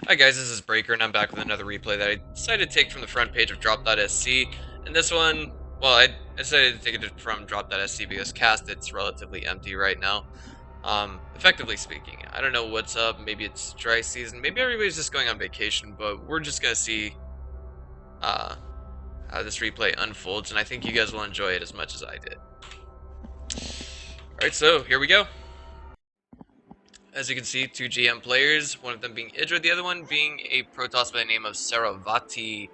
Hi guys, this is Breaker, and I'm back with another replay that I decided to take from the front page of drop.sc. And this one, well, I decided to take it from drop.sc because cast it's relatively empty right now. Effectively speaking, I don't know what's up. Maybe it's dry season. Maybe everybody's just going on vacation. But we're just gonna see uh, how this replay unfolds, and I think you guys will enjoy it as much as I did. All right, so here we go. As you can see, two GM players, one of them being IdrA, the other one being a Protoss by the name of cSaroVati.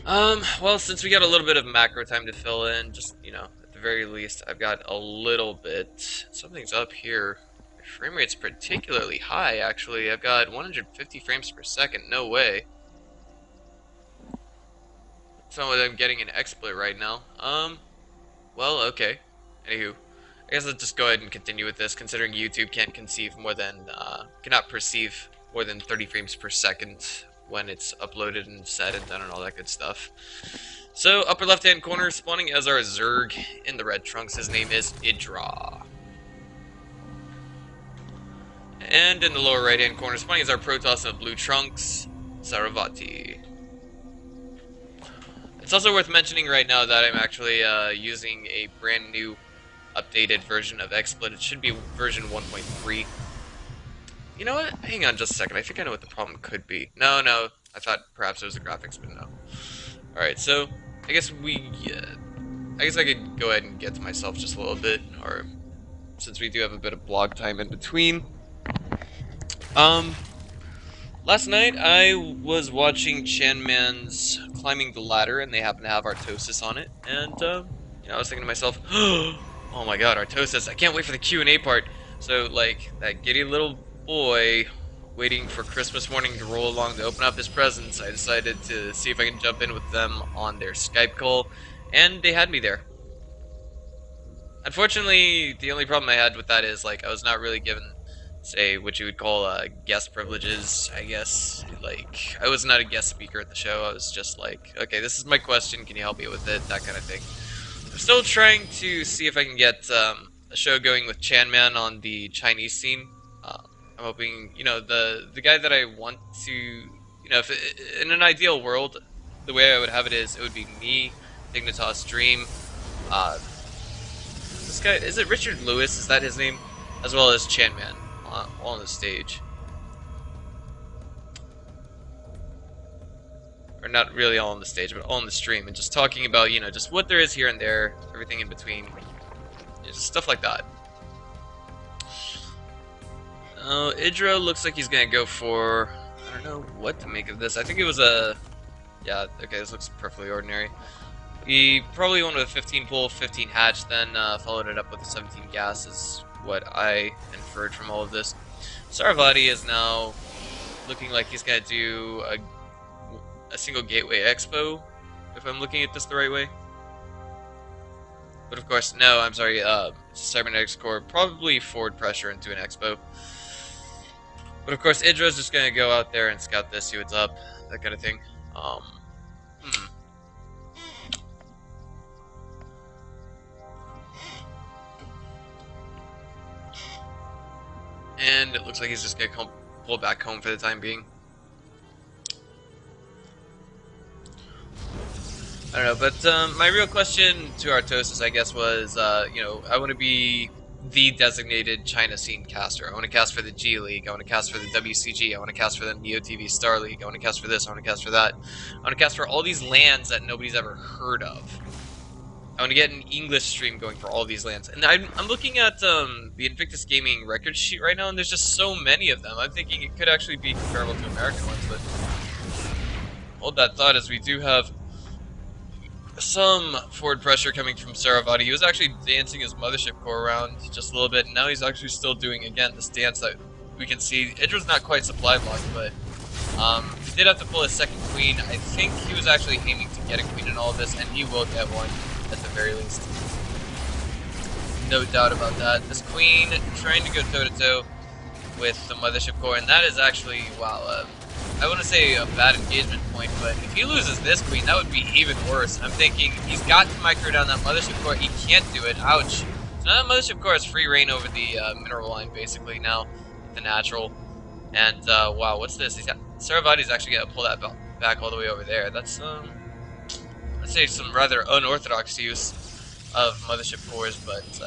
Well, since we got a little bit of macro time to fill in, just, at the very least, I've got a little bit. Something's up here. My frame rate's particularly high, actually. I've got 150 frames per second. No way. It's not what I'm getting an XSplit right now. Well, okay. Anywho, I guess let's just go ahead and continue with this, considering YouTube cannot perceive more than 30 frames per second when it's uploaded and set and done and all that good stuff. So, upper left-hand corner, spawning as our Zerg in the red trunks. His name is IdrA. And in the lower right-hand corner, spawning as our Protoss in the blue trunks, cSaroVati. It's also worth mentioning right now that I'm actually using a brand new updated version of XSplit. It should be version 1.3. You know what? Hang on just a second. I think I know what the problem could be. No, I thought perhaps it was the graphics, but no. Alright, so I guess I could go ahead and get to myself just a little bit, or since we do have a bit of blog time in between. Last night I was watching Chanman's Climbing the Ladder, and they happen to have Artosis on it, and I was thinking to myself, oh my god, Artosis, I can't wait for the Q&A part. So, like, that giddy little boy waiting for Christmas morning to roll along to open up his presents, I decided to see if I can jump in with them on their Skype call, and they had me there. Unfortunately, the only problem I had with that is, like, I was not really given, say, what you would call guest privileges, I guess. Like, I was not a guest speaker at the show. I was just like, okay, this is my question, can you help me with it, that kind of thing. I'm still trying to see if I can get a show going with Chanman on the Chinese scene. I'm hoping, the guy that I want to, if in an ideal world, the way I would have it is, it would be me, Dignitas Dream, this guy, is it Richard Lewis, is that his name? As well as Chanman, all on the stage. Or not really all on the stage, but all on the stream, and just talking about, just what there is here and there, everything in between, just stuff like that. IdrA looks like he's gonna go for, I don't know what to make of this. I think it was yeah, okay, this looks perfectly ordinary. He probably went with a 15 pull, 15 hatch, then followed it up with a 17 gas, is what I inferred from all of this. cSaroVati is now looking like he's gonna do a single gateway expo, if I'm looking at this the right way. But of course, no, I'm sorry, Cybernetics Core, probably forward pressure into an expo. But of course, IdrA's just gonna go out there and scout this, see what's up, that kind of thing. And it looks like he's just gonna pull back home for the time being. I don't know, but my real question to Artosis, I guess, was, I want to be the designated China scene caster. I want to cast for the G League. I want to cast for the WCG. I want to cast for the Neo TV Star League. I want to cast for this. I want to cast for that. I want to cast for all these lands that nobody's ever heard of. I want to get an English stream going for all these lands. And I'm looking at the Invictus Gaming record sheet right now, and there's just so many of them. I'm thinking it could actually be comparable to American ones, but hold that thought, as we do have some forward pressure coming from cSaroVati. He was actually dancing his Mothership Core around just a little bit, and now he's actually still doing, again, this dance that we can see. IdrA's not quite supply blocked, but he did have to pull his second queen. I think he was actually aiming to get a queen in all of this, and he will get one, at the very least. No doubt about that. This queen trying to go toe-to-toe with the Mothership Core, and that is actually, wow, I wouldn't say a bad engagement point, but if he loses this queen, that would be even worse. I'm thinking he's got to micro down that Mothership Core. He can't do it. Ouch. So now that Mothership Core has free reign over the mineral line, basically, now, the natural. And wow, what's this? cSaroVati's actually gonna pull that back all the way over there. That's let's say some rather unorthodox use of mothership cores, but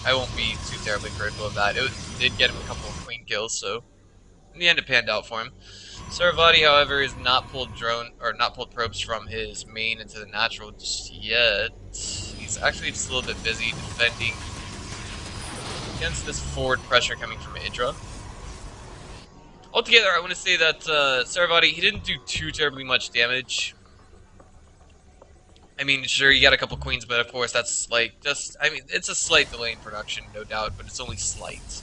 I won't be too terribly critical of that. It did get him a couple of clean kills, so in the end it panned out for him. cSaroVati, however, is not pulled probes from his main into the natural just yet. He's actually just a little bit busy defending against this forward pressure coming from IdrA. Altogether, I want to say that cSaroVati, he didn't do too terribly much damage. I mean, sure, you got a couple queens, but of course that's like I mean, it's a slight delay in production, no doubt, but it's only slight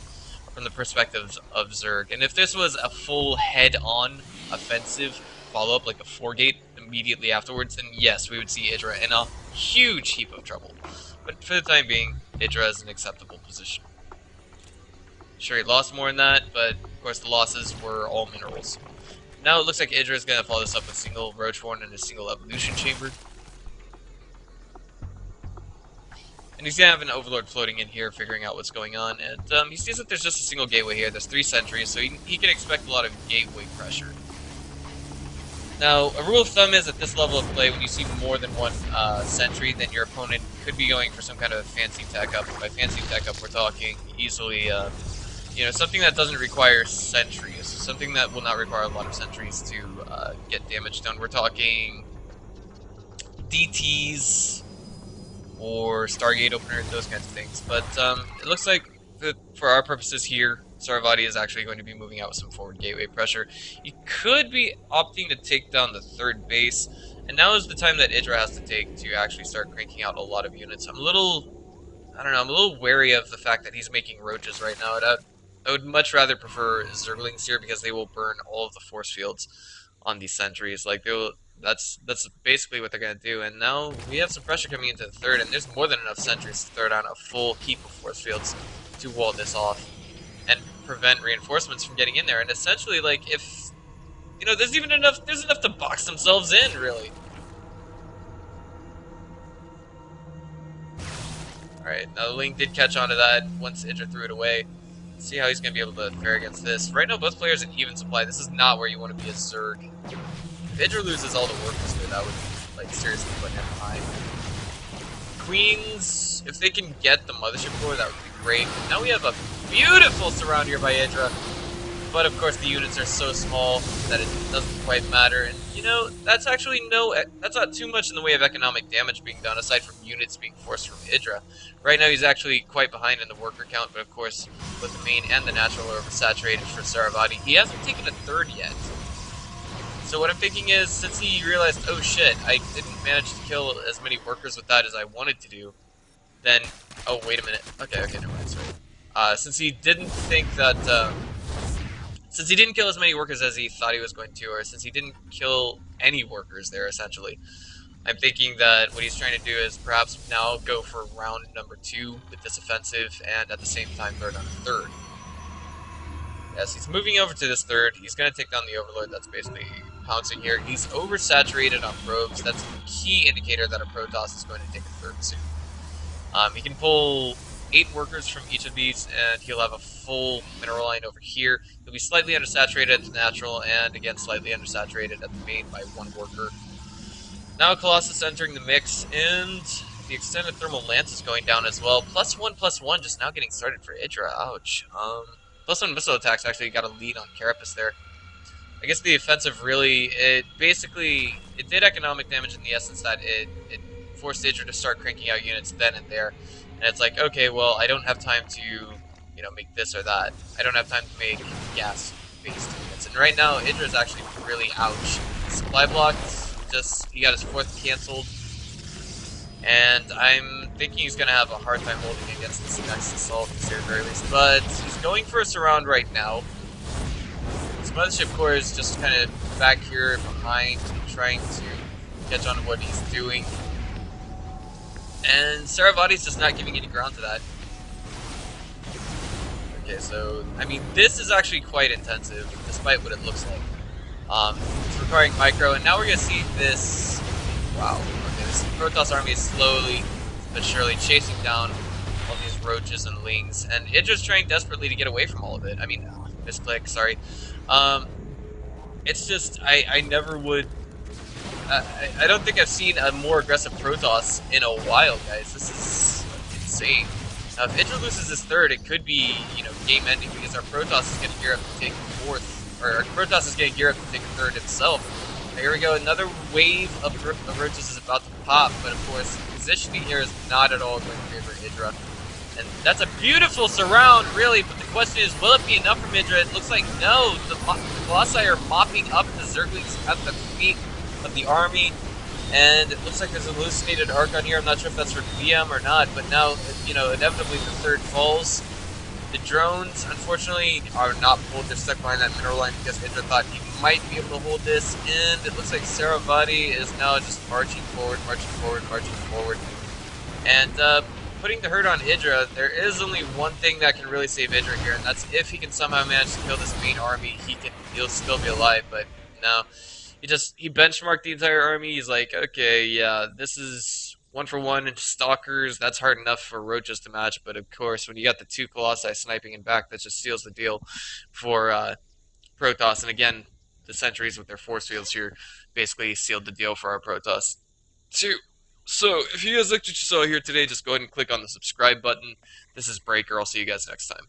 from the perspective of Zerg. And if this was a full head-on offensive follow-up, like a 4-gate immediately afterwards, then yes, we would see IdrA in a huge heap of trouble. But for the time being, IdrA is an acceptable position. Sure, he lost more than that, but of course the losses were all minerals. Now it looks like IdrA is going to follow this up with single Roach Horn and a single Evolution Chamber. And he's going to have an Overlord floating in here, figuring out what's going on. And he sees that there's just a single gateway here. There's 3 sentries, so he can expect a lot of gateway pressure. Now, a rule of thumb is at this level of play, when you see more than one sentry, then your opponent could be going for some kind of fancy tech up. And by fancy tech up, we're talking easily, you know, something that doesn't require sentries. Something that will not require a lot of sentries to get damage done. We're talking DTs, or Stargate opener, those kinds of things. But it looks like, for our purposes here, cSaroVati is actually going to be moving out with some forward gateway pressure. He could be opting to take down the 3rd base, and now is the time that IdrA has to take to actually start cranking out a lot of units. I'm a little wary of the fact that he's making roaches right now. I would much rather prefer Zerglings here, because they will burn all of the force fields on these sentries. Like, they will... That's basically what they're going to do. And now we have some pressure coming into the 3rd, and there's more than enough sentries to throw down a full heap of force fields to wall this off and prevent reinforcements from getting in there. And essentially, like, if, you know, there's enough to box themselves in, really. Alright, now the Ling did catch on to that once IdrA threw it away. Let's see how he's going to be able to fare against this. Right now, both players in even supply. This is not where you want to be a Zerg. If IdrA loses all the workers there, that would, like, seriously put him behind. Queens, if they can get the mothership core, that would be great. Now we have a beautiful surround here by IdrA, but of course the units are so small that it doesn't quite matter. And, you know, that's actually that's not too much in the way of economic damage being done, aside from units being forced from IdrA. Right now he's actually quite behind in the worker count, but of course, with the main and the natural are oversaturated for cSaroVati. He hasn't taken a 3rd yet. So what I'm thinking is, since he realized, oh shit, I didn't manage to kill as many workers with that as I wanted to do, then... Oh, wait a minute. Okay, never mind, sorry. Since he didn't think that, since he didn't kill as many workers as he thought he was going to, or since he didn't kill any workers there, essentially, I'm thinking that what he's trying to do is perhaps now go for round number 2 with this offensive, and at the same time throw down a 3rd. Yes, he's moving over to this 3rd. He's going to take down the Overlord. That's basically pouncing here. He's oversaturated on probes. That's the key indicator that a Protoss is going to take a 3rd soon. He can pull 8 workers from each of these, and he'll have a full mineral line over here. He'll be slightly undersaturated at the natural, and again slightly undersaturated at the main by 1 worker. Now Colossus entering the mix, and the extended thermal lance is going down as well. +1/+1 just now getting started for IdrA. Ouch. +1 missile attacks actually got a lead on Carapace there. I guess the offensive really, it did economic damage in the essence that it forced IdrA to start cranking out units then and there. And it's like, okay, well, I don't have time to, you know, make this or that. I don't have time to make gas-based units. And right now, IdrA is actually really ouch. Supply blocks, he got his 4th canceled. And I'm thinking he's going to have a hard time holding against this next assault, to say the very least. But he's going for a surround right now. His mothership core is just kind of back here behind, trying to catch on to what he's doing. And cSaroVati's just not giving any ground to that. Okay, so, I mean, this is actually quite intensive, despite what it looks like. It's requiring micro, and now we're going to see this... Wow. Okay, this Protoss army is slowly but surely chasing down all these roaches and lings, and IdrA's trying desperately to get away from all of it. I mean, misclick, sorry. Um, it's just I never would. I don't think I've seen a more aggressive Protoss in a while, guys. This is insane. Now, if IdrA loses his third, it could be, game ending because our Protoss is going to gear up to take fourth, or our Protoss is going to gear up to take a third himself. Now, here we go. Another wave of roaches is about to pop, but of course, positioning here is not at all going to favor IdrA. And that's a beautiful surround, really, but the question is, will it be enough from IdrA? It looks like no. The Colossi are mopping up the Zerglings at the feet of the army, and it looks like there's a hallucinated Archon here. I'm not sure if that's for VM or not, but now, inevitably the third falls. The drones, unfortunately, are not pulled. They're stuck behind that mineral line because IdrA thought he might be able to hold this, and it looks like cSaroVati is now just marching forward, and putting the hurt on IdrA. There is only one thing that can really save IdrA here, and that's if he can somehow manage to kill this main army, he'll still be alive, but no. He benchmarked the entire army. He's like, okay, yeah, this is 1-for-1 and stalkers. That's hard enough for roaches to match, but of course, when you got the two Colossi sniping in back, that just seals the deal for Protoss. And again, the sentries with their force fields here basically sealed the deal for our Protoss too. So, if you guys liked what you saw here today, just go ahead and click on the subscribe button. This is Breaker. I'll see you guys next time.